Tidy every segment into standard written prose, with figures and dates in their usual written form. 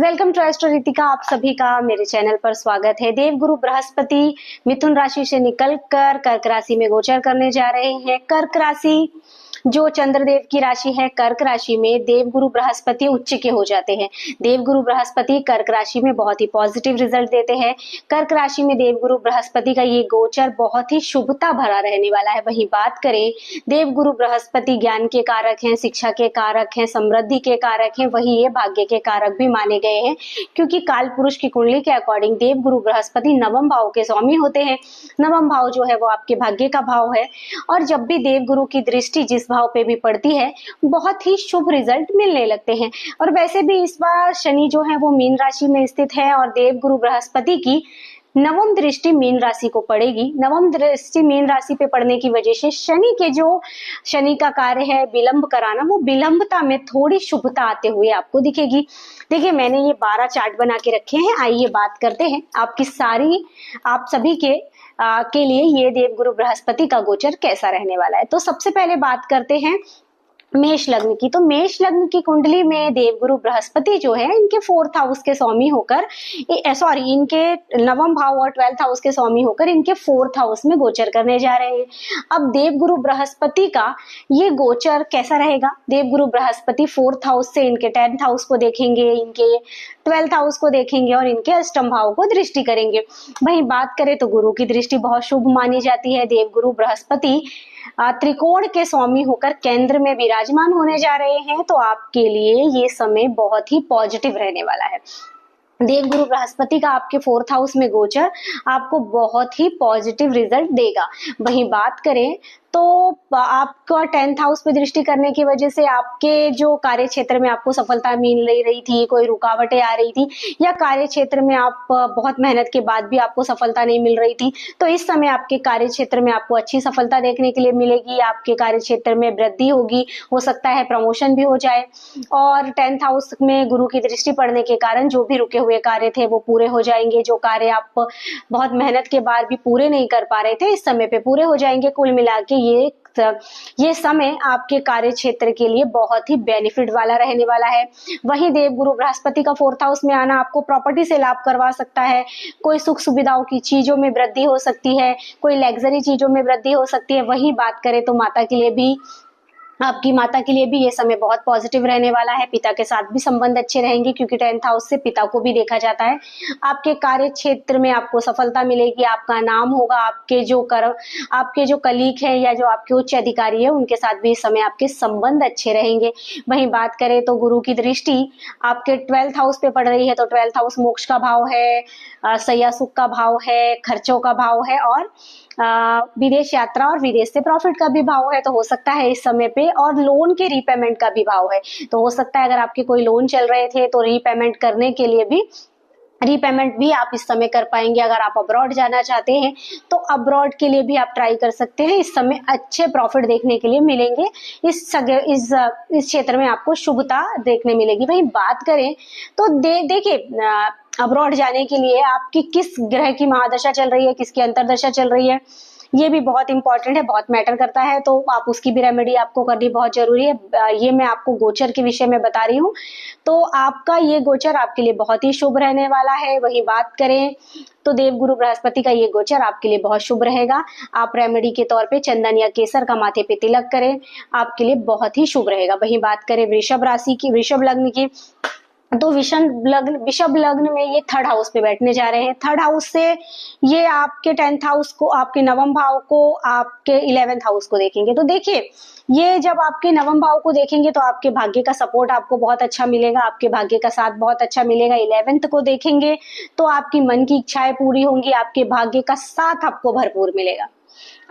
Welcome to astro Ritika. आप सभी का मेरे चैनल पर स्वागत है। देवगुरु बृहस्पति मिथुन राशि से निकलकर कर्क राशि में गोचर करने जा रहे हैं। कर्क राशि जो चंद्रदेव की राशि है, कर्क राशि में देवगुरु बृहस्पति उच्च के हो जाते हैं। देवगुरु बृहस्पति कर्क राशि में बहुत ही पॉजिटिव रिजल्ट देते हैं। कर्क राशि में देवगुरु बृहस्पति का ये गोचर बहुत ही शुभता भरा रहने वाला है। वहीं बात करें, देवगुरु बृहस्पति ज्ञान के कारक हैं, शिक्षा के कारक हैं, समृद्धि के कारक हैं, वही ये भाग्य के कारक भी माने गए हैं, क्योंकि काल पुरुष की कुंडली के अकॉर्डिंग देवगुरु बृहस्पति नवम भाव के स्वामी होते हैं। नवम भाव जो है वो आपके भाग्य का भाव है, और जब भी देवगुरु की दृष्टि जिस भाव पे भी पड़ती है, बहुत ही शुभ रिजल्ट मिलने लगते हैं। और वैसे भी इस बार शनि जो है वो मीन राशि में स्थित है, और देवगुरु बृहस्पति की नवम दृष्टि मीन राशि को पड़ेगी। नवम दृष्टि मीन राशि पे पड़ने की वजह से शनि का कार्य है विलंब कराना, वो विलंबता में थोड़ी शुभता आते हुए आपको दिखेगी। देखिए, मैंने ये 12 चार्ट बना के रखे हैं। आइए बात करते हैं आप सभी के लिए ये देवगुरु बृहस्पति का गोचर कैसा रहने वाला है। तो सबसे पहले बात करते हैं मेष लग्न की। तो मेष लग्न की कुंडली में देवगुरु बृहस्पति जो है इनके 4th हाउस के स्वामी होकर इनके नवम भाव और 12th हाउस के स्वामी होकर इनके 4th हाउस में गोचर करने जा रहे हैं। अब देवगुरु बृहस्पति का ये गोचर कैसा रहेगा? देवगुरु बृहस्पति 4th हाउस से इनके 10th हाउस को देखेंगे, इनके 12th हाउस को देखेंगे और इनके अष्टम भाव को दृष्टि करेंगे। वहीं बात करें तो गुरु की दृष्टि बहुत शुभ मानी जाती है। देवगुरु बृहस्पति त्रिकोण के स्वामी होकर केंद्र में विराजमान होने जा रहे हैं, तो आपके लिए ये समय बहुत ही पॉजिटिव रहने वाला है। देवगुरु बृहस्पति का आपके 4th हाउस में गोचर आपको बहुत ही पॉजिटिव रिजल्ट देगा। वहीं बात करें तो आपका 10th हाउस पे दृष्टि करने की वजह से आपके जो कार्य क्षेत्र में आपको सफलता मिल नहीं रही थी, कोई रुकावटें आ रही थी, या कार्य क्षेत्र में आप बहुत मेहनत के बाद भी आपको सफलता नहीं मिल रही थी, तो इस समय आपके कार्य क्षेत्र में आपको अच्छी सफलता देखने के लिए मिलेगी। आपके कार्य क्षेत्र में वृद्धि होगी, हो सकता है प्रमोशन भी हो जाए। और 10th हाउस में गुरु की दृष्टि पड़ने के कारण जो भी रुके हुए कार्य थे वो पूरे हो जाएंगे। जो कार्य आप बहुत मेहनत के बाद भी पूरे नहीं कर पा रहे थे, इस समय पे पूरे हो जाएंगे। कुल मिला के ये समय आपके कार्य क्षेत्र के लिए बहुत ही बेनिफिट वाला रहने वाला है। वहीं देवगुरु बृहस्पति का 4th हाउस में आना आपको प्रॉपर्टी से लाभ करवा सकता है। कोई सुख सुविधाओं की चीजों में वृद्धि हो सकती है, कोई लग्जरी चीजों में वृद्धि हो सकती है। वहीं बात करें तो आपकी माता के लिए भी ये समय बहुत पॉजिटिव रहने वाला है। पिता के साथ भी संबंध अच्छे रहेंगे, क्योंकि 10th हाउस से पिता को भी देखा जाता है। आपके कार्य क्षेत्र में आपको सफलता मिलेगी, आपका नाम होगा, आपके जो कलीग है या जो आपके उच्च अधिकारी है उनके साथ भी इस समय आपके संबंध अच्छे रहेंगे। वहीं बात करें तो गुरु की दृष्टि आपके 12th हाउस पे पड़ रही है, तो 12th हाउस मोक्ष का भाव है, सैया सुख का भाव है, खर्चों का भाव है, और विदेश यात्रा और विदेश से प्रॉफिट का भी भाव है। तो हो सकता है इस समय पे, और लोन के रीपेमेंट का भी भाव है, तो हो सकता है अगर आपके कोई लोन चल रहे थे तो रीपेमेंट भी आप इस समय कर पाएंगे। अगर आप अब्रॉड जाना चाहते हैं तो अब्रॉड के लिए भी आप ट्राई कर सकते हैं। इस समय अच्छे प्रॉफिट देखने के लिए मिलेंगे। इस क्षेत्र में आपको शुभता देखने मिलेगी। वहीं बात करें तो देखिए, अब्रॉड जाने के लिए आपकी किस ग्रह की महादशा चल रही है, किसकी अंतरदशा चल रही है, ये भी बहुत इंपॉर्टेंट है, बहुत मैटर करता है। तो आप उसकी भी रेमेडी आपको करनी बहुत जरूरी है। ये मैं आपको गोचर के विषय में बता रही हूँ, तो आपका ये गोचर आपके लिए बहुत ही शुभ रहने वाला है। वही बात करें तो देवगुरु बृहस्पति का ये गोचर आपके लिए बहुत शुभ रहेगा। आप रेमेडी के तौर पे चंदन या केसर का माथे पे तिलक करें, आपके लिए बहुत ही शुभ रहेगा। वही बात करें वृषभ राशि की, वृषभ लग्न की, तो वृषभ लग्न में ये 3rd हाउस पे बैठने जा रहे हैं। 3rd हाउस से ये आपके 10th हाउस को, आपके नवम भाव को, आपके 11th हाउस को देखेंगे। तो देखिए, ये जब आपके नवम भाव को देखेंगे तो आपके भाग्य का सपोर्ट आपको बहुत अच्छा मिलेगा, आपके भाग्य का साथ बहुत अच्छा मिलेगा। 11th को देखेंगे तो आपकी मन की इच्छाएं पूरी होंगी, आपके भाग्य का साथ आपको भरपूर मिलेगा।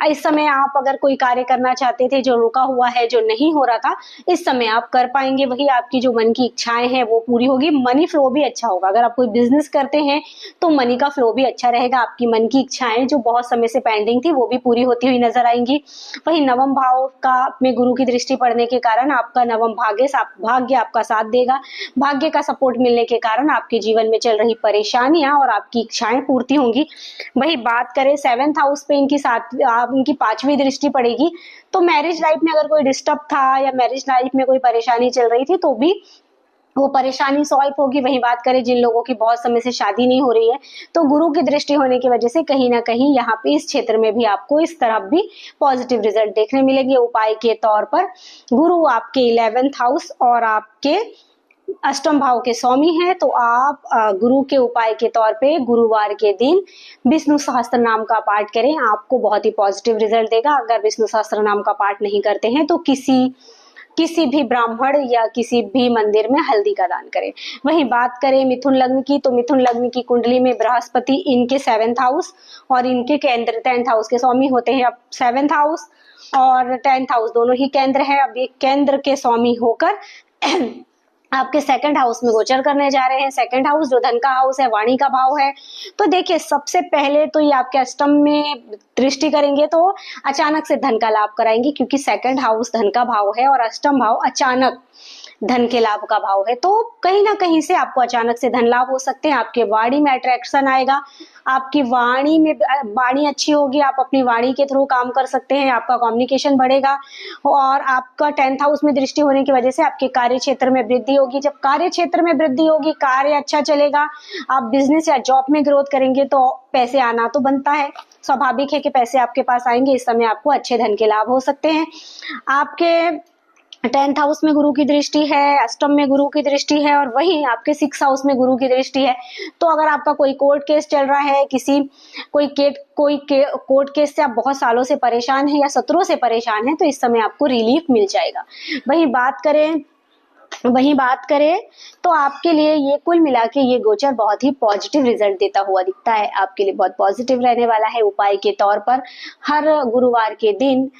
इस समय आप अगर कोई कार्य करना चाहते थे जो रुका हुआ है, जो नहीं हो रहा था, इस समय आप कर पाएंगे। वही आपकी जो मन की इच्छाएं हैं वो पूरी होगी। मनी फ्लो भी अच्छा होगा। अगर आप कोई बिजनेस करते हैं तो मनी का फ्लो भी अच्छा रहेगा। आपकी मन की इच्छाएं जो बहुत समय से पेंडिंग थी वो भी पूरी होती हुई नजर आएंगी। वही नवम भाव का में गुरु की दृष्टि पड़ने के कारण आपका नवम भाग्य आपका साथ देगा। भाग्य का सपोर्ट मिलने के कारण आपके जीवन में चल रही परेशानियां और आपकी इच्छाएं पूर्ति होंगी। वही बात करें 7th हाउस पे इनकी 5वीं दृष्टि पड़ेगी, तो मैरिज लाइफ में अगर कोई डिस्टर्ब था या मैरिज लाइफ में कोई परेशानी चल रही थी तो भी वो परेशानी सॉल्व होगी। वहीं बात करें जिन लोगों की बहुत समय से शादी नहीं हो रही है, तो गुरु की दृष्टि होने की वजह से कहीं ना कहीं यहाँ पे इस क्षेत्र में भी आपको इस तरफ भी पॉजिटिव रिजल्ट देखने मिलेंगे। उपाय के तौर पर गुरु आपके 11th हाउस और आपके अष्टम भाव के स्वामी हैं, तो आप गुरु के उपाय के तौर पे गुरुवार के दिन विष्णु सहस्त्र नाम का पाठ करें, आपको बहुत ही पॉजिटिव रिजल्ट देगा। अगर विष्णु सहस्त्र नाम का पाठ नहीं करते हैं तो किसी भी ब्राह्मण या किसी भी मंदिर में हल्दी का दान करें। वहीं बात करें मिथुन लग्न की, तो मिथुन लग्न की कुंडली में बृहस्पति इनके 7th हाउस और इनके केंद्र 10th हाउस के स्वामी होते हैं। अब 7th हाउस और 10th हाउस दोनों ही केंद्र है। अब ये केंद्र के स्वामी होकर आपके 2nd हाउस में गोचर करने जा रहे हैं। 2nd हाउस जो धन का हाउस है, वाणी का भाव है। तो देखिए, सबसे पहले तो ये आपके अष्टम में दृष्टि करेंगे तो अचानक से धन का लाभ कराएंगे, क्योंकि 2nd हाउस धन का भाव है और अष्टम भाव अचानक धन के लाभ का भाव है। तो कहीं ना कहीं से आपको अचानक से धन लाभ हो सकते हैं। आपके वाणी में अट्रैक्शन आएगा, आपकी वाणी अच्छी होगी, आप अपनी वाणी के थ्रू काम कर सकते हैं, आपका कम्युनिकेशन बढ़ेगा। और आपका 10th हाउस में दृष्टि होने की वजह से आपके कार्य क्षेत्र में वृद्धि होगी। जब कार्य क्षेत्र में वृद्धि होगी, कार्य अच्छा चलेगा, आप बिजनेस या जॉब में ग्रोथ करेंगे तो पैसे आना तो बनता है, स्वाभाविक है कि पैसे आपके पास आएंगे। इस समय आपको अच्छे धन के लाभ हो सकते हैं। आपके 10th हाउस में गुरु की दृष्टि है, अष्टम में गुरु की दृष्टि है और वहीं आपके 6th हाउस में गुरु की दृष्टि है। तो अगर आपका कोई कोर्ट केस चल रहा है, कोई कोर्ट केस से आप बहुत सालों से परेशान हैं या सत्रों से परेशान हैं, तो इस समय आपको रिलीफ मिल जाएगा। वहीं बात करें तो आपके लिए ये कुल मिला के ये गोचर बहुत ही पॉजिटिव रिजल्ट देता हुआ दिखता है। आपके लिए बहुत पॉजिटिव रहने वाला है। उपाय के तौर पर हर गुरुवार के दिन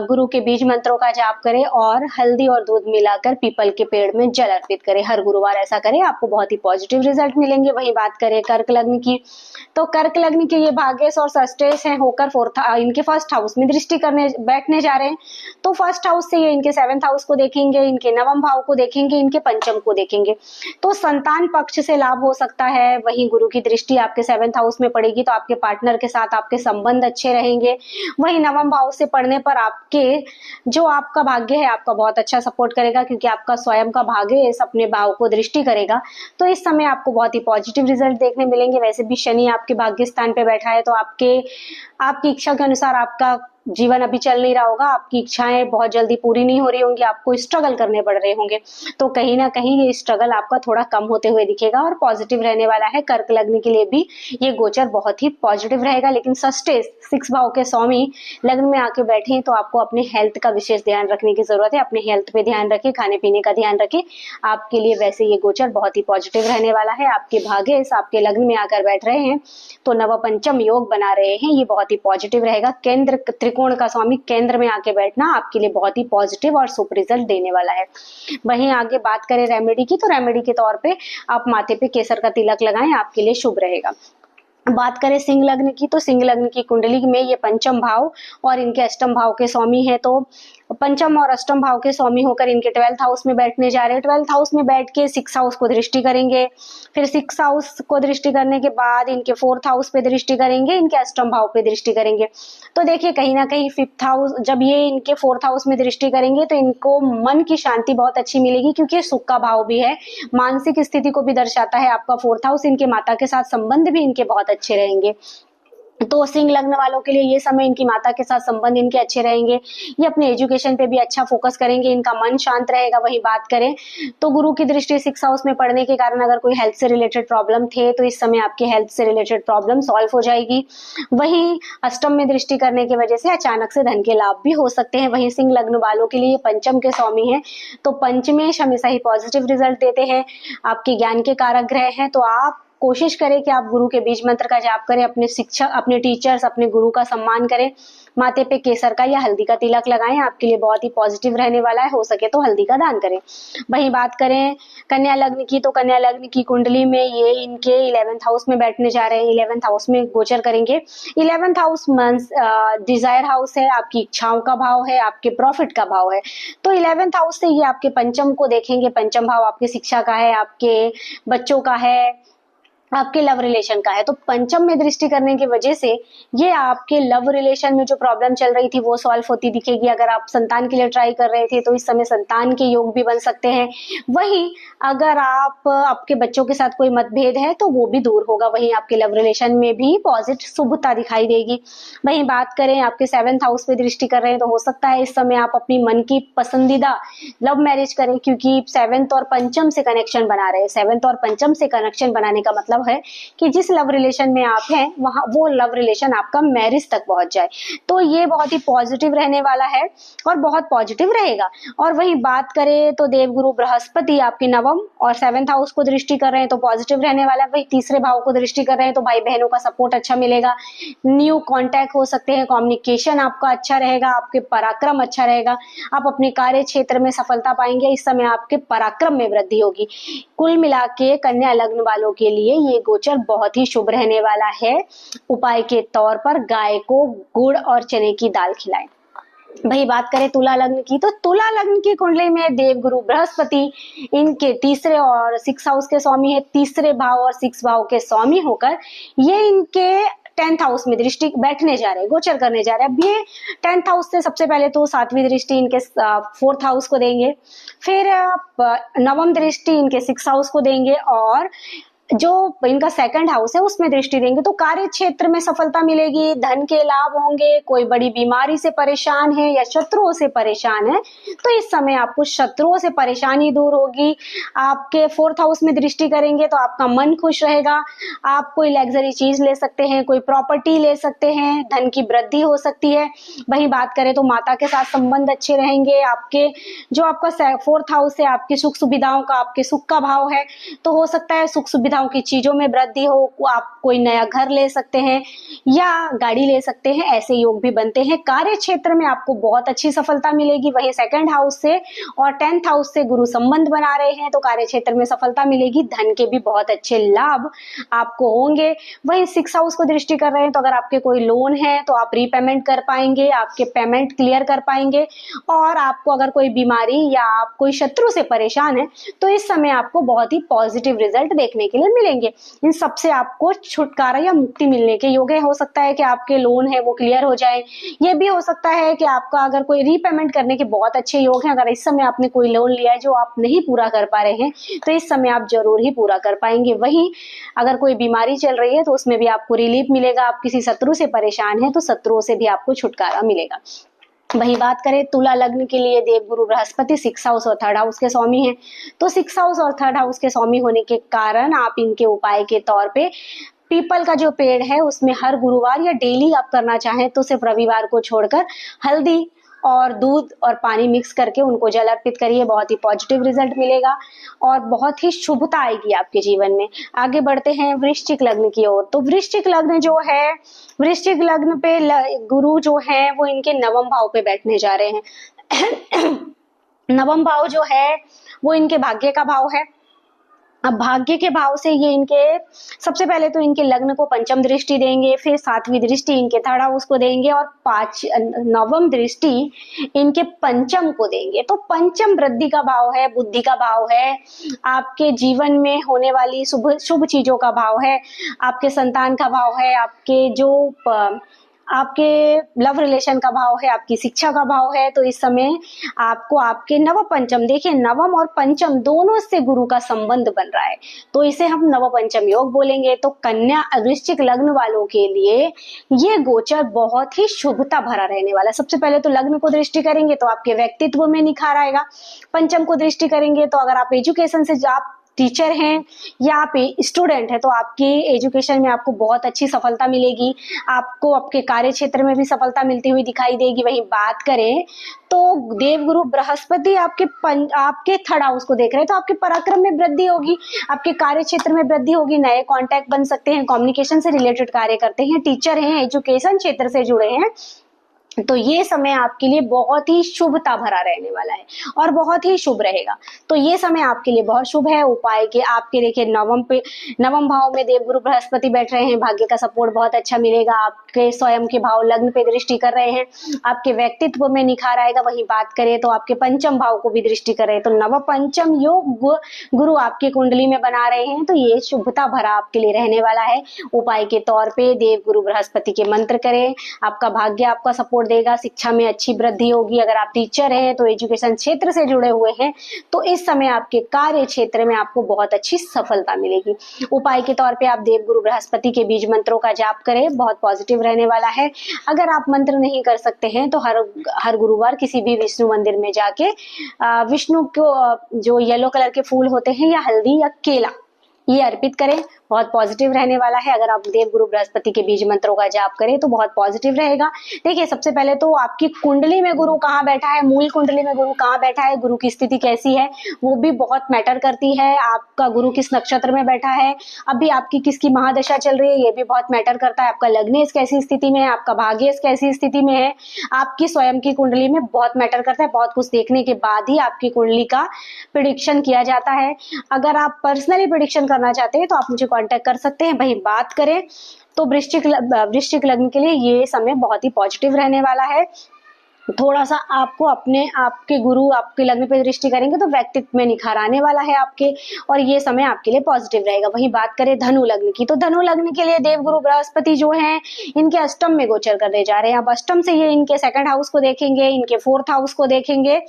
गुरु के बीज मंत्रों का जाप करें और हल्दी और दूध मिलाकर पीपल के पेड़ में जल अर्पित करें। हर गुरुवार ऐसा करें, आपको बहुत ही पॉजिटिव रिजल्ट मिलेंगे। वहीं बात करें कर्क लग्न की, तो कर्क लग्न के ये भाग्येश और सस्टेश हैं होकर इनके 1st हाउस में दृष्टि करने बैठने जा रहे हैं। तो 1st हाउस से ये इनके 7th हाउस को देखेंगे, इनके 9वें भाव को देखेंगे, इनके पंचम को देखेंगे। तो संतान पक्ष से लाभ हो सकता है। वहीं गुरु की दृष्टि आपके 7th हाउस में पड़ेगी तो आपके पार्टनर के साथ आपके संबंध अच्छे रहेंगे। वहीं 9वें भाव से पड़ने पर आपके जो आपका भाग्य है आपका बहुत अच्छा सपोर्ट करेगा, क्योंकि आपका स्वयं का भाग्य इस अपने भाव को दृष्टि करेगा। तो इस समय आपको बहुत ही पॉजिटिव रिजल्ट देखने मिलेंगे। वैसे भी शनि आपके भाग्य स्थान पे बैठा है, तो आपकी इच्छा के अनुसार आपका जीवन अभी चल नहीं रहा होगा, आपकी इच्छाएं बहुत जल्दी पूरी नहीं हो रही होंगी, आपको स्ट्रगल करने पड़ रहे होंगे। तो कहीं ना कहीं ये स्ट्रगल आपका थोड़ा कम होते हुए दिखेगा और पॉजिटिव रहने वाला है। कर्क लग्न के लिए भी ये गोचर बहुत ही पॉजिटिव रहेगा। लेकिन सस्टेश 6 भाव के स्वामी लग्न में आके बैठे हैं, तो आपको अपने हेल्थ का विशेष ध्यान रखने की जरूरत है। अपने हेल्थ पे ध्यान रखें, खाने पीने का ध्यान रखें। आपके लिए वैसे ये गोचर बहुत ही पॉजिटिव रहने वाला है। आपके भाग्य आपके लग्न में आकर बैठ रहे हैं तो नव पंचम योग बना रहे हैं, ये बहुत ही पॉजिटिव रहेगा। केंद्र त्रिकोण का स्वामी केंद्र में आके बैठना आपके लिए बहुत ही पॉजिटिव और शुभ रिजल्ट देने वाला है। वहीं आगे बात करें रेमेडी की, तो रेमेडी के तौर पे आप माथे पे केसर का तिलक लगाएं, आपके लिए शुभ रहेगा। बात करें सिंह लग्न की, तो सिंह लग्न की कुंडली में ये पंचम भाव और इनके अष्टम भाव के स्वामी है। तो पंचम और अष्टम भाव के स्वामी होकर इनके 12th हाउस में बैठने जा रहे हैं। 12th हाउस में बैठ के 6th हाउस को दृष्टि करेंगे, फिर 6th हाउस को दृष्टि करने के बाद इनके 4th हाउस पे दृष्टि करेंगे, इनके अष्टम भाव पे दृष्टि करेंगे। तो देखिए, कहीं ना कहीं 5th हाउस, जब ये इनके 4th हाउस में दृष्टि करेंगे तो इनको मन की शांति बहुत अच्छी मिलेगी, क्योंकि ये सुख का भाव भी है, मानसिक स्थिति को भी दर्शाता है आपका 4th हाउस। इनके माता के साथ संबंध भी इनके बहुत अच्छे रहेंगे। तो सिंह लग्न वालों के लिए ये समय इनकी माता के साथ संबंध इनके अच्छे रहेंगे। ये अपने एजुकेशन पे भी अच्छा फोकस करेंगे, इनका मन शांत रहेगा। वही बात करें तो गुरु की दृष्टि 6th हाउस में पड़ने के कारण अगर कोई हेल्थ से रिलेटेड प्रॉब्लम थे तो इस समय आपके हेल्थ से रिलेटेड प्रॉब्लम सॉल्व हो जाएगी। वहीं अष्टम में दृष्टि करने की वजह से अचानक से धन के लाभ भी हो सकते हैं। वहीं सिंह लग्न वालों के लिए पंचम के स्वामी हैं, तो पंचमेश हमेशा ही पॉजिटिव रिजल्ट देते हैं, आपके ज्ञान के कारक ग्रह हैं। तो आप कोशिश करें कि आप गुरु के बीज मंत्र का जाप करें, अपने शिक्षक, अपने टीचर्स, अपने गुरु का सम्मान करें, माथे पे केसर का या हल्दी का तिलक लगाएं, आपके लिए बहुत ही पॉजिटिव रहने वाला है। हो सके तो हल्दी का दान करें। वहीं बात करें कन्या लग्न की, तो कन्या लग्न की कुंडली में ये इनके 11th हाउस में बैठने जा रहे हैं, 11th हाउस में गोचर करेंगे। 11th हाउस डिजायर हाउस है, आपकी इच्छाओं का भाव है, आपके प्रॉफिट का भाव है। तो 11th हाउस से ये आपके पंचम को देखेंगे, पंचम भाव आपकी शिक्षा का है, आपके बच्चों का है, आपके लव रिलेशन का है। तो पंचम में दृष्टि करने की वजह से ये आपके लव रिलेशन में जो प्रॉब्लम चल रही थी वो सॉल्व होती दिखेगी। अगर आप संतान के लिए ट्राई कर रहे थे तो इस समय संतान के योग भी बन सकते हैं। वहीं अगर आप आपके बच्चों के साथ कोई मतभेद है तो वो भी दूर होगा। वहीं आपके लव रिलेशन में भी पॉजिटिव शुभता दिखाई देगी। वहीं बात करें आपके 7th हाउस पे दृष्टि कर रहे हैं तो हो सकता है इस समय आप अपनी मन की पसंदीदा लव मैरिज करें, क्योंकि 7th और पंचम से कनेक्शन बना रहे हैं। 7th और पंचम से कनेक्शन बनाने का मतलब है कि जिस लव रिलेशन में आप हैं वहां वो लव रिलेशन आपका मैरिज तक पहुंच जाए। तो ये बहुत ही पॉजिटिव रहने वाला है और बहुत पॉजिटिव रहेगा। और वही बात करें तो देवगुरु बृहस्पति आपके नवम और 7th हाउस को दृष्टि कर रहे हैं तो पॉजिटिव रहने वाला है। वही तीसरे भाव को दृष्टि कर रहे हैं तो भाई बहनों का सपोर्ट अच्छा मिलेगा, न्यू कॉन्टैक्ट हो सकते हैं, कम्युनिकेशन आपका अच्छा रहेगा, आपके पराक्रम अच्छा रहेगा, आप अपने कार्य क्षेत्र में सफलता पाएंगे। इस समय आपके पराक्रम में वृद्धि होगी। कुल मिला के कन्या लग्न वालों के लिए ये गोचर बहुत ही शुभ रहने वाला है। उपाय के तौर पर गाय को गुड़ और चने की दाल खिलाएं। भाई बात करें तुला लग्न की, तो तुला लग्न की कुंडली में देवगुरु बृहस्पति इनके तीसरे और 6 हाउस के स्वामी है। तीसरे भाव और 6 भाव के स्वामी होकर ये इनके 10th हाउस में दृष्टि बैठने जा रहे हैं, गोचर करने जा रहे हैं। अब ये 10th हाउस से सबसे पहले तो 7वीं दृष्टि इनके 4th हाउस को देंगे, फिर नवम दृष्टि इनके 6 हाउस को देंगे और जो इनका 2nd हाउस है उसमें दृष्टि देंगे। तो कार्य क्षेत्र में सफलता मिलेगी, धन के लाभ होंगे। कोई बड़ी बीमारी से परेशान है या शत्रुओं से परेशान है तो इस समय आपको शत्रुओं से परेशानी दूर होगी। आपके 4th हाउस में दृष्टि करेंगे तो आपका मन खुश रहेगा, आप कोई लग्जरी चीज ले सकते हैं, कोई प्रॉपर्टी ले सकते हैं, धन की वृद्धि हो सकती है। वही बात करें तो माता के साथ संबंध अच्छे रहेंगे। आपके जो आपका 4th हाउस है आपकी सुख सुविधाओं का, आपके सुख का भाव है, तो हो सकता है सुख सुविधाओं की चीजों में वृद्धि हो। आप कोई नया घर ले सकते हैं या गाड़ी ले सकते हैं, ऐसे योग भी बनते हैं। कार्य क्षेत्र में आपको बहुत अच्छी सफलता मिलेगी। वहीं 2nd हाउस से और 10th हाउस से गुरु संबंध बना रहे हैं तो कार्य क्षेत्र में सफलता मिलेगी, धन के भी बहुत अच्छे लाभ आपको होंगे। वहीं 6 हाउस को दृष्टि कर रहे हैं तो अगर आपके कोई लोन है तो आप रीपेमेंट कर पाएंगे, आपके पेमेंट क्लियर कर पाएंगे। और आपको अगर कोई बीमारी या आप कोई शत्रु से परेशान है तो इस समय आपको बहुत ही पॉजिटिव रिजल्ट देखने के लिए मिलेंगे। इन सबसे आपको छुटकारा या मुक्ति मिलने के योग है। हो सकता है कि आपके लोन है वो क्लियर हो जाए, ये भी हो सकता है कि आपका अगर कोई रीपेमेंट करने के बहुत अच्छे योग हैं। अगर इस समय आपने कोई लोन लिया है जो आप नहीं पूरा कर पा रहे हैं तो इस समय आप जरूर ही पूरा कर पाएंगे। वहीं अगर कोई बीमारी चल रही है तो उसमें भी आपको रिलीफ मिलेगा। आप किसी शत्रु से परेशान है तो शत्रुओं से भी आपको छुटकारा मिलेगा। वही बात करें तुला लग्न के लिए देवगुरु बृहस्पति 6 हाउस और 3rd हाउस के स्वामी हैं। तो 6 हाउस और 3rd हाउस के स्वामी होने के कारण आप इनके उपाय के तौर पे पीपल का जो पेड़ है उसमें हर गुरुवार या डेली आप करना चाहें तो सिर्फ रविवार को छोड़कर हल्दी और दूध और पानी मिक्स करके उनको जल अर्पित करिए। बहुत ही पॉजिटिव रिजल्ट मिलेगा और बहुत ही शुभता आएगी आपके जीवन में। आगे बढ़ते हैं वृश्चिक लग्न की ओर। तो वृश्चिक लग्न जो है, वृश्चिक लग्न पे गुरु जो है वो इनके नवम भाव पे बैठने जा रहे हैं। नवम भाव जो है वो इनके भाग्य का भाव है। अब भाग्य के भाव से ये इनके सबसे पहले तो इनके लग्न को पंचम दृष्टि देंगे, फिर 7वीं दृष्टि इनके 3rd हाउस को देंगे और 9वीं दृष्टि इनके पंचम को देंगे। तो पंचम वृद्धि का भाव है, बुद्धि का भाव है, आपके जीवन में होने वाली शुभ चीजों का भाव है, आपके संतान का भाव है, आपके जो आपके लव रिलेशन का भाव है, आपकी शिक्षा का भाव है। तो इस समय आपको आपके नव पंचम, देखिए नवम और पंचम दोनों से गुरु का संबंध बन रहा है तो इसे हम नव पंचम योग बोलेंगे। तो कन्या वृश्चिक लग्न वालों के लिए ये गोचर बहुत ही शुभता भरा रहने वाला है। सबसे पहले तो लग्न को दृष्टि करेंगे तो आपके व्यक्तित्व में निखार आएगा। पंचम को दृष्टि करेंगे तो अगर आप एजुकेशन से आप टीचर हैं या आप स्टूडेंट हैं तो आपके एजुकेशन में आपको बहुत अच्छी सफलता मिलेगी। आपको आपके कार्य क्षेत्र में भी सफलता मिलती हुई दिखाई देगी। वहीं बात करें तो देवगुरु बृहस्पति आपके 3rd हाउस को देख रहे हैं तो आपके पराक्रम में वृद्धि होगी, आपके कार्य क्षेत्र में वृद्धि होगी, नए कॉन्टैक्ट बन सकते हैं, कम्युनिकेशन से रिलेटेड कार्य करते हैं, टीचर हैं, एजुकेशन क्षेत्र से जुड़े हैं तो ये समय आपके लिए बहुत ही शुभता भरा रहने वाला है और बहुत ही शुभ रहेगा। तो ये समय आपके लिए बहुत शुभ है। उपाय के आपके देखिए नवम भाव में देवगुरु बृहस्पति बैठ रहे हैं, भाग्य का सपोर्ट बहुत अच्छा मिलेगा। आपके स्वयं के भाव लग्न पे दृष्टि कर रहे हैं, आपके व्यक्तित्व में निखार आएगा। वहीं बात करें तो आपके पंचम भाव को भी दृष्टि कर रहे हैं, तो नव पंचम योग गुरु आपकी कुंडली में बना रहे हैं, तो ये शुभता भरा आपके लिए रहने वाला है। उपाय के तौर पे देवगुरु बृहस्पति के मंत्र करें, आपका भाग्य आपका सपोर्ट देगा, शिक्षा में अच्छी वृद्धि होगी। अगर आप टीचर हैं तो एजुकेशन क्षेत्र से जुड़े हुए हैं तो इस समय आपके कार्य क्षेत्र में आपको बहुत अच्छी सफलता मिलेगी। उपाय के तौर पे आप देवगुरु बृहस्पति के बीज मंत्रों का जाप करें, बहुत पॉजिटिव रहने वाला है। अगर आप मंत्र नहीं कर सकते हैं तो हर गुरुवार किसी भी विष्णु मंदिर में जाके विष्णु को जो येलो कलर के फूल होते हैं या हल्दी या केला ये अर्पित करें, बहुत पॉजिटिव रहने वाला है। अगर आप देवगुरु बृहस्पति के बीज मंत्रों का जाप करें तो बहुत पॉजिटिव रहेगा। देखिए, सबसे पहले तो आपकी कुंडली में गुरु कहाँ बैठा है, मूल कुंडली में गुरु कहाँ बैठा है, गुरु की स्थिति कैसी है वो भी बहुत मैटर करती है। आपका गुरु किस नक्षत्र में बैठा है, अभी आपकी किसकी महादशा चल रही है, ये भी बहुत मैटर करता है। आपका लग्न कैसी स्थिति में है, आपका भाग्य कैसी स्थिति में है, आपकी स्वयं की कुंडली में बहुत मैटर करता है। बहुत कुछ देखने के बाद ही आपकी कुंडली का प्रिडिक्शन किया जाता है। अगर आप पर्सनली प्रिडिक्शन करना चाहते हैं तो आप मुझे कांटेक्ट कर सकते हैं। वहीं बात करें तो वृश्चिक लग्न के लिए ये समय बहुत ही पॉजिटिव रहने वाला है। थोड़ा सा आपको आपके गुरु आपके लग्न पे दृष्टि करेंगे तो व्यक्तित्व में निखार आने वाला है आपके, और ये समय आपके लिए पॉजिटिव रहेगा। वहीं बात करें धनु लग्न की, तो धनु लग्न के लिए देवगुरु बृहस्पति जो हैं इनके अष्टम में गोचर करने जा रहे हैं। अब अष्टम से ये इनके सेकंड हाउस को देखेंगे, इनके फोर्थ हाउस को देखेंगे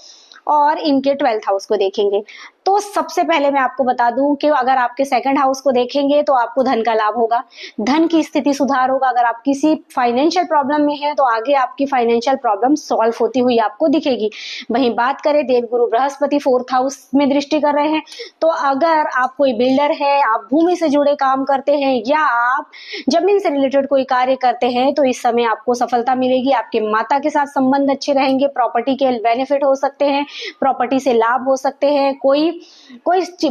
और इनके 12th हाउस को देखेंगे। तो सबसे पहले मैं आपको बता दूं कि अगर आपके सेकंड हाउस को देखेंगे तो आपको धन का लाभ होगा, धन की स्थिति सुधार होगा। अगर आप किसी फाइनेंशियल प्रॉब्लम में हैं तो आगे आपकी फाइनेंशियल प्रॉब्लम सॉल्व होती हुई आपको दिखेगी। वहीं बात करें देवगुरु बृहस्पति 4th हाउस में दृष्टि कर रहे हैं, तो अगर आप कोई बिल्डर है, आप भूमि से जुड़े काम करते हैं या आप जमीन से रिलेटेड कोई कार्य करते हैं तो इस समय आपको सफलता मिलेगी। आपके माता के साथ संबंध अच्छे रहेंगे, प्रॉपर्टी के बेनिफिट हो सकते हैं, प्रॉपर्टी से लाभ हो सकते हैं, कोई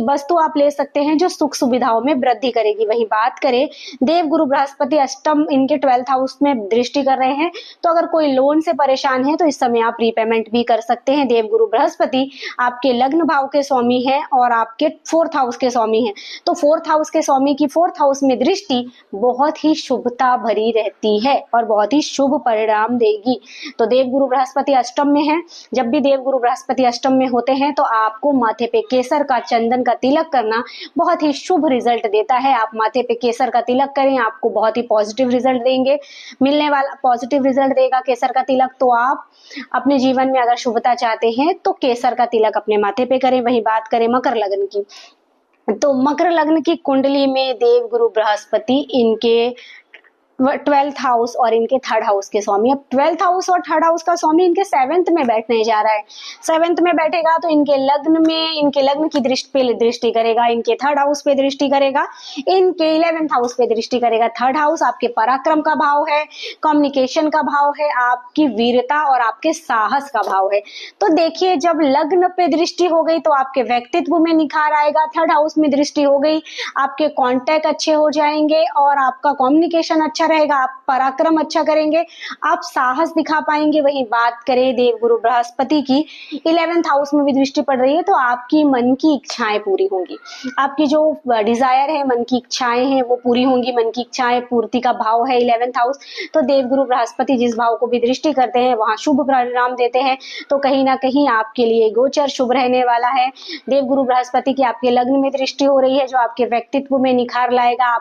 वस्तु आप ले सकते हैं जो सुख सुविधाओं में वृद्धि करेगी। वहीं बात करें देवगुरु बृहस्पति अष्टम इनके 12th हाउस में दृष्टि कर रहे हैं, तो अगर कोई लोन से परेशान है तो इस समय आप रीपेमेंट भी कर सकते हैं। देवगुरु बृहस्पति आपके लग्न भाव के स्वामी है और आपके 4th हाउस के स्वामी है, तो 4th हाउस के स्वामी की 4th हाउस में दृष्टि बहुत ही शुभता भरी रहती है और बहुत ही शुभ परिणाम देगी। तो देवगुरु बृहस्पति अष्टम में है, जब भी देवगुरु बृहस्पति अष्टम में होते हैं तो आपको माथे पे केसर का चंदन का तिलक करना बहुत ही शुभ रिजल्ट देता है। आप माथे पे केसर का तिलक करें, आपको बहुत ही पॉजिटिव रिजल्ट देंगे, मिलने वाला पॉजिटिव रिजल्ट देगा केसर का तिलक। तो आप अपने जीवन में अगर शुभता चाहते हैं तो केसर का तिलक अपने माथे पे करें। वही बात करें मकर लग्न की, तो मकर लग्न की कुंडली में देवगुरु बृहस्पति इनके 12th हाउस और इनके 3rd हाउस के स्वामी। अब 12th हाउस और 3rd हाउस का स्वामी इनके 7th में बैठने जा रहा है। 7th में बैठेगा तो इनके लग्न की दृष्टि पे दृष्टि करेगा, इनके 3rd हाउस पे दृष्टि करेगा, इनके 11th हाउस पे दृष्टि करेगा। 3rd हाउस आपके पराक्रम का भाव है, कम्युनिकेशन का भाव है, आपकी वीरता और आपके साहस का भाव है। तो देखिए, जब लग्न पे दृष्टि हो गई तो आपके व्यक्तित्व में निखार आएगा। 3rd हाउस में दृष्टि हो गई, आपके कॉन्टैक्ट अच्छे हो जाएंगे और आपका कम्युनिकेशन अच्छा रहेगा, आप पराक्रम अच्छा करेंगे, आप साहस दिखा पाएंगे। वहीं बात करें देवगुरु बृहस्पति की 11th हाउस में भी दृष्टि पड़ रही है, तो आपकी मन की इच्छाएं पूरी होंगी, आपकी जो डिजायर है, मन की इच्छाएं हैं वो पूरी होंगी। मन की इच्छाएं पूर्ति का भाव है 11th हाउस, तो देवगुरु बृहस्पति जिस भाव को भी दृष्टि करते हैं वहां शुभ परिणाम देते हैं। तो कहीं ना कहीं आपके लिए गोचर शुभ रहने वाला है। देवगुरु बृहस्पति की आपके लग्न में दृष्टि हो रही है जो आपके व्यक्तित्व में निखार लाएगा।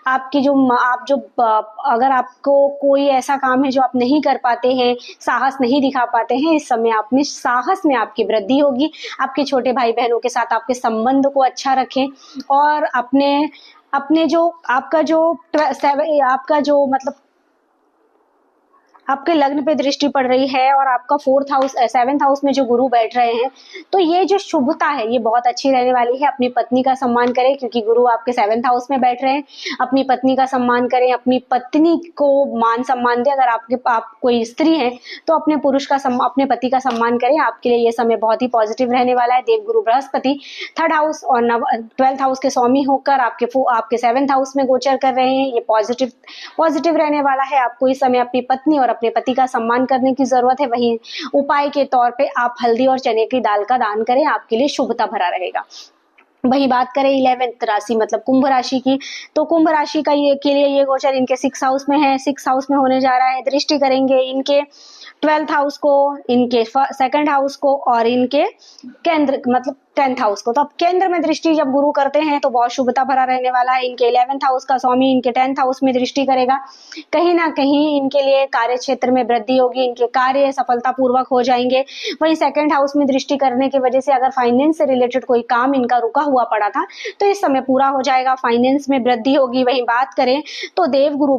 आपकी जो अगर आपको कोई ऐसा काम है जो आप नहीं कर पाते हैं, साहस नहीं दिखा पाते हैं, इस समय आप में साहस में आपकी वृद्धि होगी। आपके छोटे भाई बहनों के साथ आपके संबंध को अच्छा रखें और अपने जो आपका जो मतलब आपके लग्न पे दृष्टि पड़ रही है और आपका 7th हाउस में जो गुरु बैठ रहे हैं, तो ये जो शुभता है ये बहुत अच्छी रहने वाली है। अपनी पत्नी का सम्मान करें क्योंकि गुरु आपके 7th हाउस में बैठ रहे हैं। अपनी पत्नी का सम्मान करें, अपनी पत्नी को मान सम्मान दें। अगर आप कोई स्त्री हैं तो अपने अपने पति का सम्मान करें। आपके लिए ये समय बहुत ही पॉजिटिव रहने वाला है। देवगुरु बृहस्पति 3rd हाउस और 12th हाउस के स्वामी होकर आपके 7th हाउस में गोचर कर रहे हैं। ये पॉजिटिव रहने वाला है। आपको इस समय अपनी पत्नी और अपने पति का सम्मान करने की जरूरत है। वहीं उपाय के तौर पे आप हल्दी और चने की दाल का दान करें, आपके लिए शुभता भरा रहेगा। वही बात करें 11th राशि मतलब कुंभ राशि की, तो कुंभ राशि का ये के लिए ये गोचर इनके 6 हाउस में है, 6 हाउस में होने जा रहा है। दृष्टि करेंगे इनके 12th हाउस को, इनके 2nd हाउस को और इनके केंद्र मतलब 10th हाउस को। तो अब केंद्र में दृष्टि जब गुरु करते हैं तो बहुत शुभता भरा रहने वाला है। इनके 11th हाउस का स्वामी इनके 10th हाउस में दृष्टि करेगा। कहीं ना कहीं इनके लिए कार्य क्षेत्र में वृद्धि होगी, इनके कार्य सफलता पूर्वक हो जाएंगे। वहीं 2nd हाउस में दृष्टि करने की वजह से अगर फाइनेंस से रिलेटेड कोई काम इनका रुका हुआ पड़ा था तो इस समय पूरा हो जाएगा, फाइनेंस में वृद्धि होगी। वहीं बात करें तो देवगुरु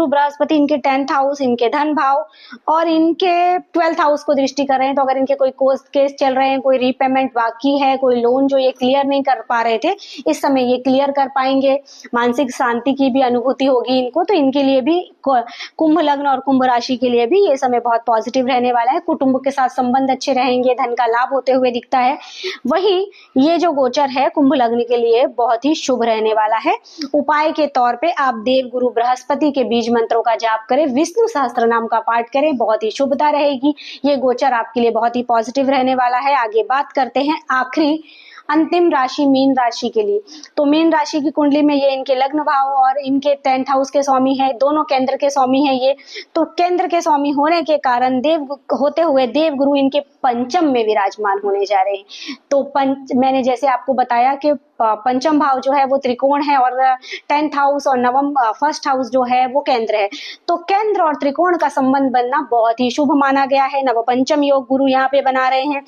बृहस्पति इनके 10th हाउस, इनके धन भाव और इनके 12th हाउस को दृष्टि कर रहे हैं। तो अगर इनके कोई कोर्ट केस चल रहे हैं, कोई रीपेमेंट बाकी है, कोई लोन जो ये क्लियर नहीं कर पा रहे थे, इस समय ये क्लियर कर पाएंगे। मानसिक शांति की भी अनुभूति होगी इनको। तो इनके लिए भी कुंभ लग्न और कुंभ राशि के लिए भी ये समय बहुत पॉजिटिव रहने वाला है। कुटुंब के साथ संबंध अच्छे रहेंगे, धन का लाभ होते हुए दिखता है। वही ये जो गोचर है कुंभ लग्न के लिए बहुत ही शुभ रहने वाला है। उपाय के तौर पे आप देवगुरु बृहस्पति के बीज मंत्रों का जाप करें, विष्णु सहस्त्र नाम का पाठ करें, बहुत ही शुभता रहेगी। ये गोचर आपके लिए बहुत ही पॉजिटिव रहने वाला है। आगे बात करते हैं आखिरी अंतिम राशि मीन राशि के लिए। तो मीन राशि की कुंडली में ये इनके लग्न भाव और इनके 10th हाउस के स्वामी है, दोनों केंद्र के स्वामी है ये। तो केंद्र के स्वामी होने के कारण होते हुए देवगुरु इनके पंचम में विराजमान होने जा रहे हैं। तो मैंने जैसे आपको बताया कि पंचम भाव जो है वो त्रिकोण है और 10th हाउस और फर्स्ट हाउस जो है वो केंद्र है। तो केंद्र और त्रिकोण का संबंध बनना बहुत ही शुभ माना गया है। नवपंचम योग गुरु यहाँ पे बना रहे हैं।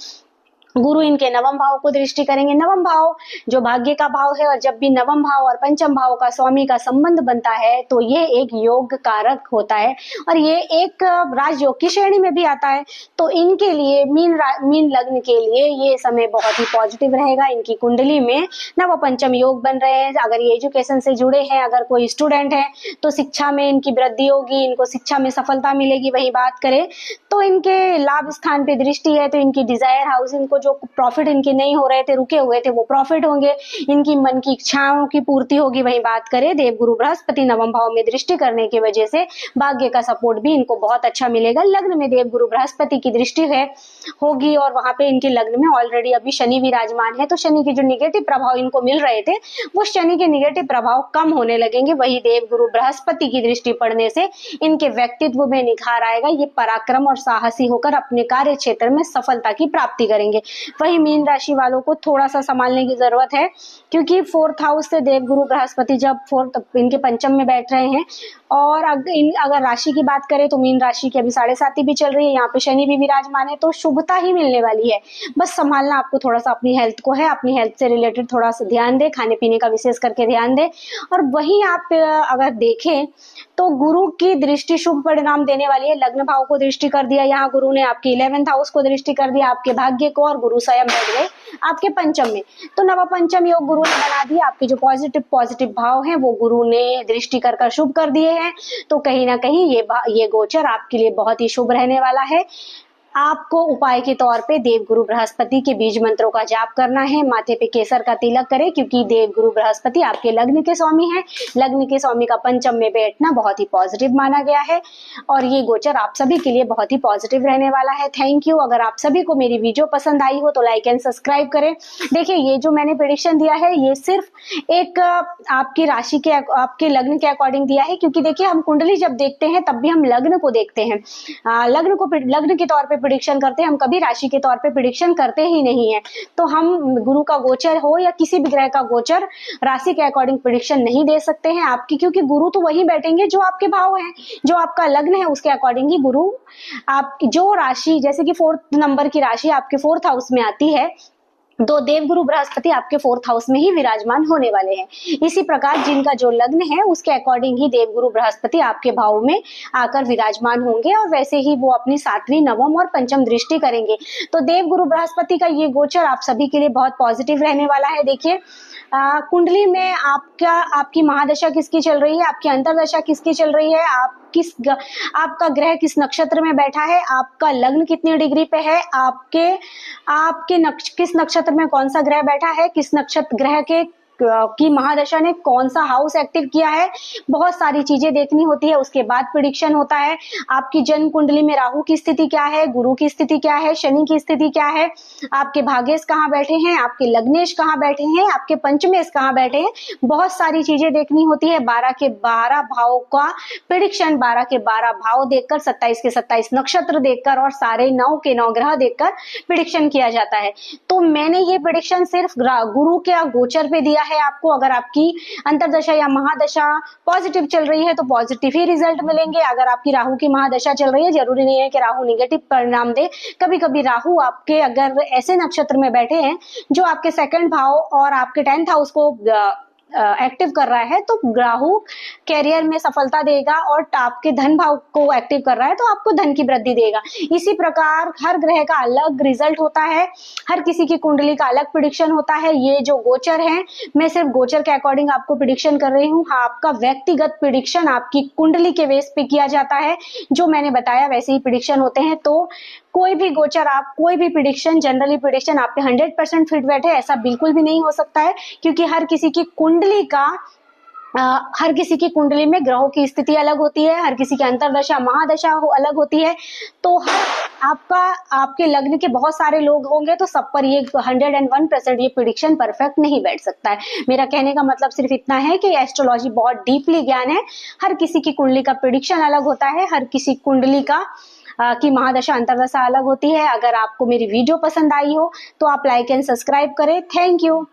गुरु इनके नवम भाव को दृष्टि करेंगे। नवम भाव जो भाग्य का भाव है और जब भी नवम भाव और पंचम भाव का स्वामी का संबंध बनता है तो ये एक योग कारक होता है और ये एक राजयोग की श्रेणी में भी आता है। तो इनके लिए मीन लग्न के लिए ये समय बहुत ही पॉजिटिव रहेगा। इनकी कुंडली में नव पंचम योग बन रहे हैं। अगर ये एजुकेशन से जुड़े हैं, अगर कोई स्टूडेंट है तो शिक्षा में इनकी वृद्धि होगी, इनको शिक्षा में सफलता मिलेगी। वही बात करें तो इनके लाभ स्थान पे दृष्टि है तो इनकी डिजायर हाउस, इनको जो प्रॉफिट इनके नहीं हो रहे थे, रुके हुए थे, वो प्रॉफिट होंगे। इनकी मन की इच्छाओं की पूर्ति होगी। वहीं बात करें देवगुरु बृहस्पति नवम भाव में दृष्टि करने की वजह से भाग्य का सपोर्ट भी इनको बहुत अच्छा मिलेगा। लग्न में देवगुरु बृहस्पति की दृष्टि है होगी और वहां पे इनके लग्न में ऑलरेडी अभी शनि विराजमान है। तो शनि के जो निगेटिव प्रभाव इनको मिल रहे थे वो शनि के निगेटिव प्रभाव कम होने लगेंगे। वही देवगुरु बृहस्पति की दृष्टि पड़ने से इनके व्यक्तित्व में निखार आएगा। ये पराक्रम और साहसी होकर अपने कार्य क्षेत्र में सफलता की प्राप्ति करेंगे। वही मीन राशि वालों को थोड़ा सा संभालने की जरूरत है क्योंकि 4th हाउस से देवगुरु बृहस्पति जब इनके पंचम में बैठ रहे हैं और अगर राशि की बात करें तो मीन राशि की अभी 7.5 भी चल रही है, यहाँ पे शनि भी विराजमान है। तो शुभता ही मिलने वाली है। बस संभालना आपको थोड़ा सा अपनी हेल्थ को है, अपनी हेल्थ से रिलेटेड थोड़ा सा ध्यान दे, खाने पीने का विशेष करके ध्यान दे। और वहीं आप अगर देखें तो गुरु की दृष्टि शुभ परिणाम देने वाली है। लग्न भाव को दृष्टि कर दिया, यहाँ गुरु ने आपके 11th हाउस को दृष्टि कर दिया, आपके भाग्य को, और गुरु स्वयं बैठ गए आपके पंचम में। तो नवपंचम योग गुरु ने बना दिया। आपके जो पॉजिटिव भाव हैं वो गुरु ने दृष्टि कर शुभ कर दिए हैं। तो कहीं ना कहीं ये गोचर आपके लिए बहुत ही शुभ रहने वाला है। आपको उपाय के तौर पे देवगुरु बृहस्पति के बीज मंत्रों का जाप करना है। माथे पे केसर का तिलक करें क्योंकि देवगुरु बृहस्पति आपके लग्न के स्वामी हैं। लग्न के स्वामी का पंचम में बैठना बहुत ही पॉजिटिव माना गया है और ये गोचर आप सभी के लिए बहुत ही पॉजिटिव रहने वाला है। Thank you. अगर आप सभी को मेरी वीडियो पसंद आई हो तो लाइक एंड सब्सक्राइब करें। देखिए ये जो मैंने प्रेडिक्शन दिया है ये सिर्फ एक आपकी राशि के आपके लग्न के अकॉर्डिंग दिया है क्योंकि देखिए हम कुंडली जब देखते हैं तब भी हम लग्न को देखते हैं। लग्न के तौर पे प्रेडिक्शन करते हैं, हम कभी राशि के तौर पे प्रेडिक्शन करते ही नहीं है। तो हम गुरु का गोचर हो या किसी भी ग्रह का गोचर राशि के अकॉर्डिंग प्रेडिक्शन नहीं दे सकते हैं आपकी, क्योंकि गुरु तो वही बैठेंगे जो आपके भाव हैं, जो आपका लग्न है उसके अकॉर्डिंग ही गुरु आपकी जो राशि, जैसे कि 4th नंबर की राशि आपके 4th हाउस में आती है तो देवगुरु बृहस्पति आपके 4th हाउस में ही विराजमान होने वाले हैं। इसी प्रकार जिनका जो लग्न है उसके अकॉर्डिंग ही देवगुरु बृहस्पति आपके भाव में आकर विराजमान होंगे और वैसे ही वो अपनी 7वीं, नवम और पंचम दृष्टि करेंगे। तो देवगुरु बृहस्पति का ये गोचर आप सभी के लिए बहुत पॉजिटिव रहने वाला है। देखिए कुंडली में आपकी महादशा किसकी चल रही है, आपकी अंतरदशा किसकी चल रही है, आपका ग्रह किस नक्षत्र में बैठा है, आपका लग्न कितनी डिग्री पे है, आपके किस नक्षत्र में कौन सा ग्रह बैठा है, किस नक्षत्र ग्रह के की महादशा ने कौन सा हाउस एक्टिव किया है, बहुत सारी चीजें देखनी होती है। उसके बाद प्रिडिक्शन होता है। आपकी जन्म कुंडली में राहु की स्थिति क्या है, गुरु की स्थिति क्या है, शनि की स्थिति क्या है, आपके भाग्येश कहाँ बैठे हैं, आपके लग्नेश कहाँ बैठे हैं, आपके पंचमेश कहाँ बैठे हैं, बहुत सारी चीजें देखनी होती है। 12 के 12 भाव का प्रिडिक्शन 12 के 12 भाव देखकर, 27 के 27 नक्षत्र देखकर और सारे 9 के 9 ग्रह देखकर प्रिडिक्शन किया जाता है। तो मैंने ये प्रिडिक्शन सिर्फ गुरु के गोचर पे दिया है आपको। अगर आपकी अंतरदशा या महादशा पॉजिटिव चल रही है तो पॉजिटिव ही रिजल्ट मिलेंगे। अगर आपकी राहु की महादशा चल रही है, जरूरी नहीं है कि राहु निगेटिव परिणाम दे। कभी कभी राहु आपके अगर ऐसे नक्षत्र में बैठे हैं जो आपके सेकंड भाव और आपके 10th हाउस को एक्टिव कर रहा है, तो राहु कैरियर में सफलता देगा, और आपके धन भाव को एक्टिव कर रहा है तो आपको धन की वृद्धि देगा। इसी प्रकार हर ग्रह का अलग रिजल्ट होता है, हर किसी की कुंडली का अलग प्रिडिक्शन होता है। ये जो गोचर है, मैं सिर्फ गोचर के अकॉर्डिंग आपको प्रिडिक्शन कर रही हूँ। हाँ, आपका व्यक्तिगत प्रिडिक्शन आपकी कुंडली के बेस पे किया जाता है। जो मैंने बताया वैसे ही प्रिडिक्शन होते हैं। तो कोई भी गोचर, आप कोई भी प्रिडिक्शन, जनरली प्रिडिक्शन आपके 100% फिट बैठे, ऐसा बिल्कुल भी नहीं हो सकता है, क्योंकि हर किसी की कुंडली में ग्रहों की स्थिति अलग होती है, हर किसी की अंतरदशा महादशा अलग होती है। तो आपके लग्न के बहुत सारे लोग होंगे, तो सब पर ये 101% ये प्रिडिक्शन परफेक्ट नहीं बैठ सकता है। मेरा कहने का मतलब सिर्फ इतना है कि एस्ट्रोलॉजी बहुत डीपली ज्ञान है। हर किसी की कुंडली का प्रिडिक्शन अलग होता है, हर किसी कुंडली की महादशा अंतरदशा अलग होती है। अगर आपको मेरी वीडियो पसंद आई हो तो आप लाइक एंड सब्सक्राइब करें। Thank you.